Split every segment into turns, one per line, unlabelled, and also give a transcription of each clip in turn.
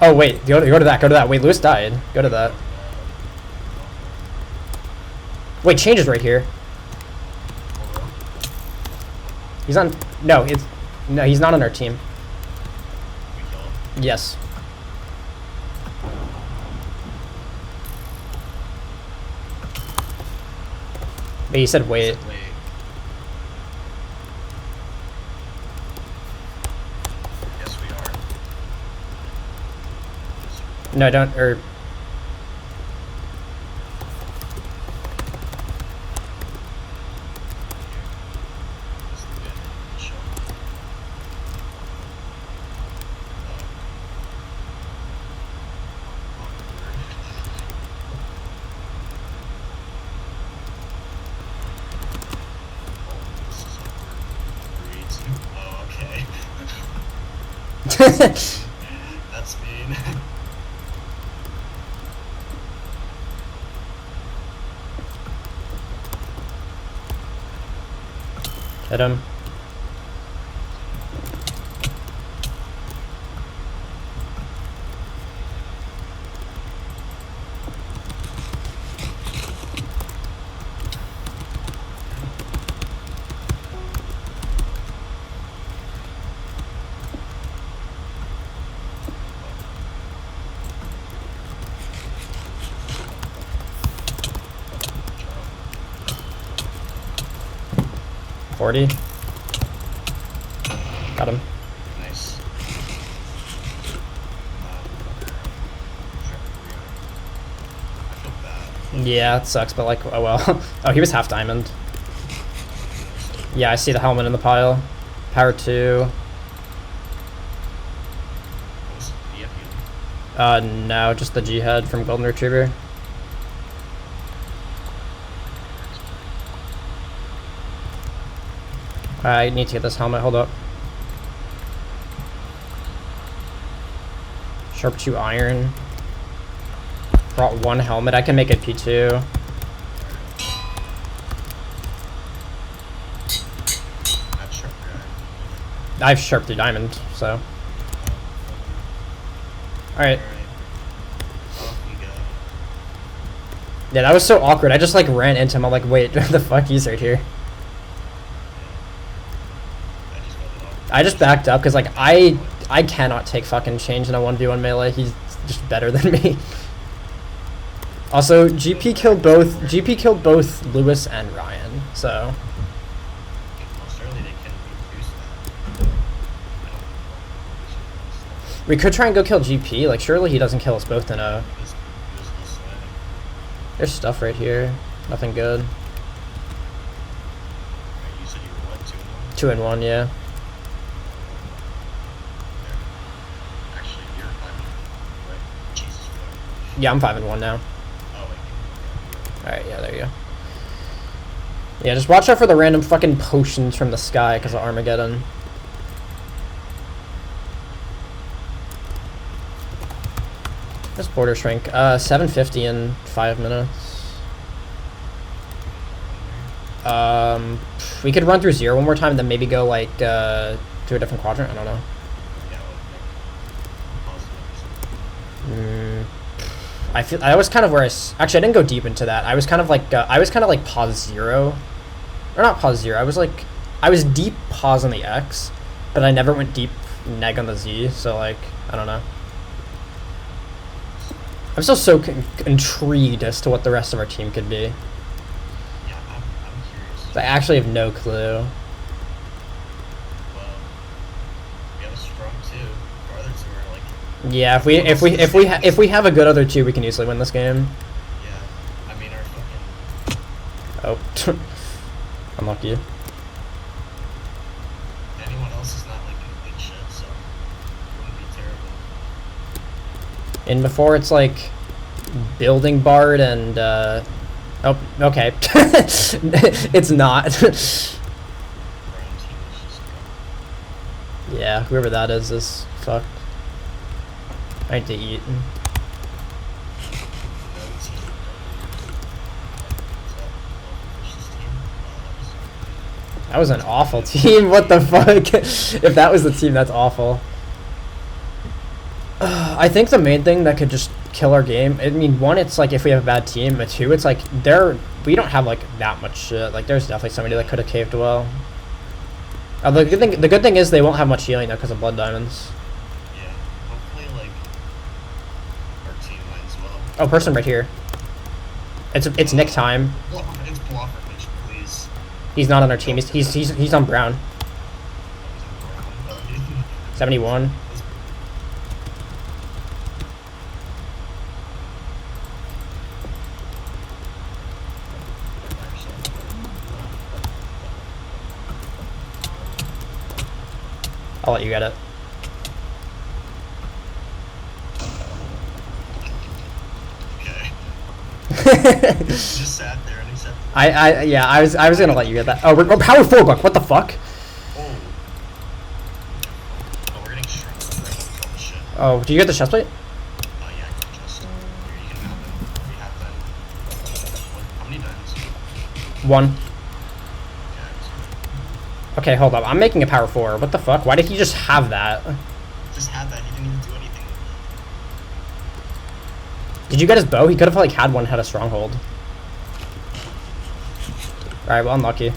Oh wait, go to that. Go to that. Wait, Lewis died. Go to that. Wait, change is right here. He's on. No, he's not on our team. Yes. But he said wait.
Yes, we are.
No, don't. Or.
That's mean.
Hit him. $40. Got him.
Nice.
Yeah, it sucks, but like, oh well. Oh, he was half diamond. Yeah, I see the helmet in the pile. Power 2. No, just the G head from Golden Retriever. I need to get this helmet. Hold up. Sharp 2 iron. Brought 1 helmet. I can make it P2. I have sharp 3 diamond, so. Alright. Yeah, that was so awkward. I just like ran into him. I'm like, wait, the fuck, he's right here. I just backed up because like I cannot take fucking change in a 1v1 melee. He's just better than me. Also, GP killed both Lewis and Ryan. So we could try and go kill GP. Like surely he doesn't kill us both in a. There's stuff right here. Nothing good. 2 and 1, yeah. Yeah, I'm 5 and 1 now. Alright, yeah, there you go. Yeah, just watch out for the random fucking potions from the sky because of Armageddon. This border shrink. 750 in 5 minutes. We could run through 0 one more time, then maybe go like to a different quadrant. I don't know. I was kind of where actually I didn't go deep into that. I was kind of like pause 0, or not pause 0. I was deep pause on the X, but I never went deep neg on the Z. So like I don't know. I'm still so intrigued as to what the rest of our team could be.
Yeah, I'm curious.
I actually have no clue.
Well, we have a strong 2. Our other 2 are like.
Yeah, if we have a good other 2, we can easily win this game.
Yeah, I mean our fucking.
Oh, unlucky.
Anyone else is not like complete shit, so it wouldn't be terrible.
And before it's like building bard and oh, okay. It's not. Yeah, whoever that is fucked. I need to eat. That was an awful team. What the fuck? If that was the team, that's awful. I think the main thing that could just kill our game. I mean, one, it's like if we have a bad team. But two, it's like we don't have like that much shit. Like there's definitely somebody that could have caved well. The good thing is they won't have much healing though because of blood diamonds.
Yeah, hopefully like our team might as well.
Oh, person right here. It's Nick time.
It's blocker, bitch, please.
He's not on our team. He's on brown. 71. I'll let you get it.
Okay. Just sat there and he said.
I was gonna let you get that. Oh, we're power 4 buck. What the fuck?
Oh, we're getting struck. Oh shit.
Oh, do you get the chest plate?
Yeah, I got chest. Here, you can have them. We have them. How many diamonds?
1. Okay, hold up. I'm making a power 4. What the fuck? Why did he just have that?
Just had that. He didn't even do anything.
Did you get his bow? He could have like had a stronghold. Alright, well, unlucky.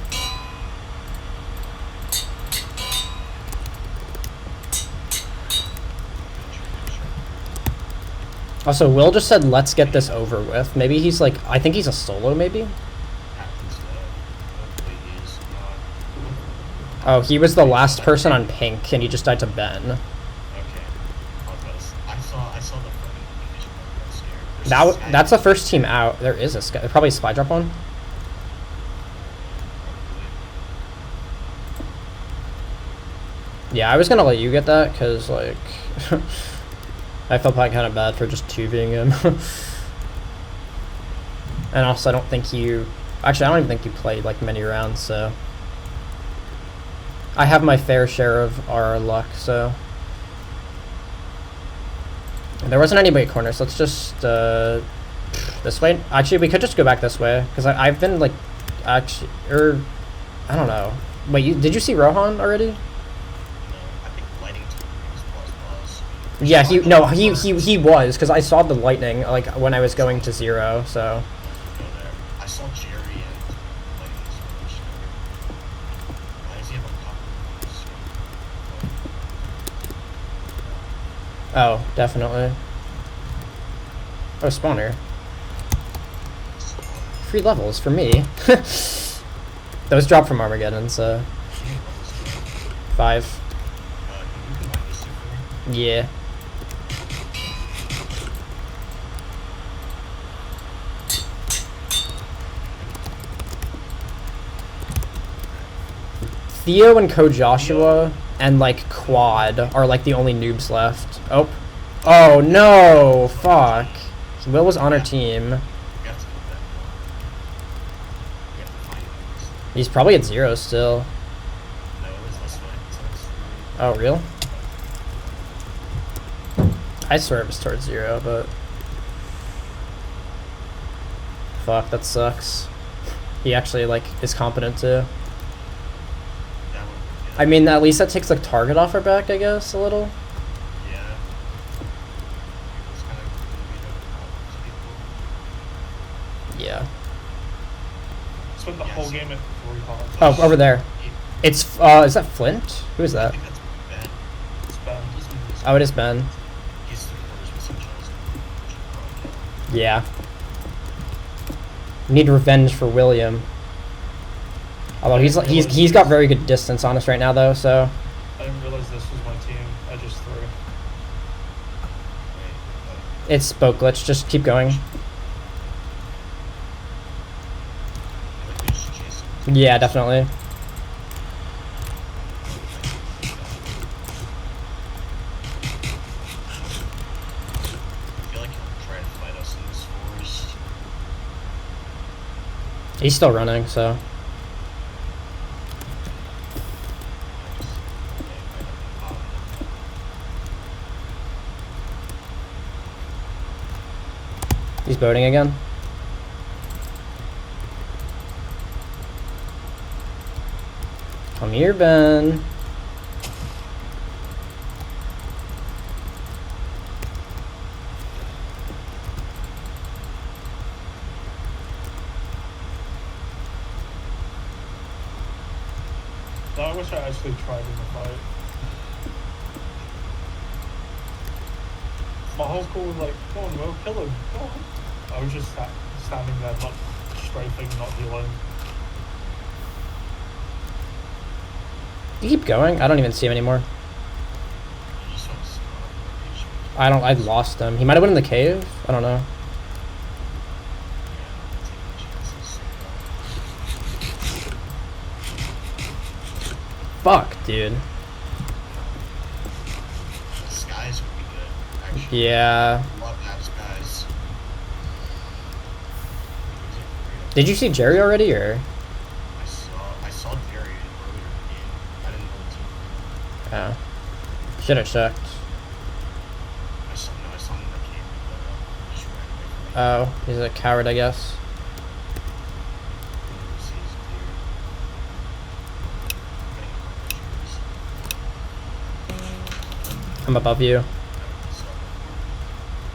Also, Will just said, let's get this over with. Maybe he's like, I think he's a solo, maybe? Oh, he was the last person on pink, and he just died to Ben.
Okay. I saw the fucking scared.
That's the first team out. There is a sky. Probably a spy drop one. Yeah, I was gonna let you get that, because, like... I felt like kind of bad for just 2-Ving him. And also, I don't think you... Actually, I don't even think you played, like, many rounds, so... I have my fair share of our luck, so... There wasn't anybody at corners. Let's just, this way? Actually, we could just go back this way, because I've been, like, actually... I don't know. Wait, did you see Rohan already?
No, I think lighting was.
Yeah, he was, because I saw the lightning, like, when I was going to 0, so...
I saw Jerry and lighting was. Why does he have a copper?
Oh, definitely. Oh, spawner. Free levels for me. Those drop from Armageddon, so... 5. Yeah. Theo and Co Joshua and like Quad are like the only noobs left. Oh. Oh no! Fuck. Will was on our team. He's probably at 0 still. Oh, real? I swear it was towards 0, but... Fuck, that sucks. He actually, like, is competent too. I mean, at least that takes the target off our back, I guess, a little.
Yeah.
Yeah.
Spent the whole game at 45.
Oh, over there. It's, is that Flint? Who is
I
that?
think that's Ben.
It's bad.
Oh, it is Ben.
He's 3 quarters with some Chelsea.
Yeah. Need revenge for William. Although he's got very good distance on us right now, though, so...
I didn't realize this was my team. I just threw.
It's spoke glitch. Just keep going. Yeah, definitely.
I feel like he'll try to fight us in this forest.
He's still running, so... He's boating again. Come here, Ben.
No, I wish I actually tried in the fight. My whole school was like, "Come on, Will, kill him, go on." I was just standing there, not strafing, not healing.
You keep going? I don't even see him anymore.
You just want to stop. You just want to-
I don't. I lost him. He might have went in the cave. I don't know.
Yeah, taking chances.
Fuck, dude.
The skies would be good, actually.
Yeah.
Love that skies.
Did you see Jerry already, or?
I saw Jerry earlier in the game. I didn't know the team.
Oh. Should have checked.
I saw him in the game, but just ran away from me.
Oh, he's a coward, I guess.
Didn't see his clear. Getting a couple of shooters.
I'm above you.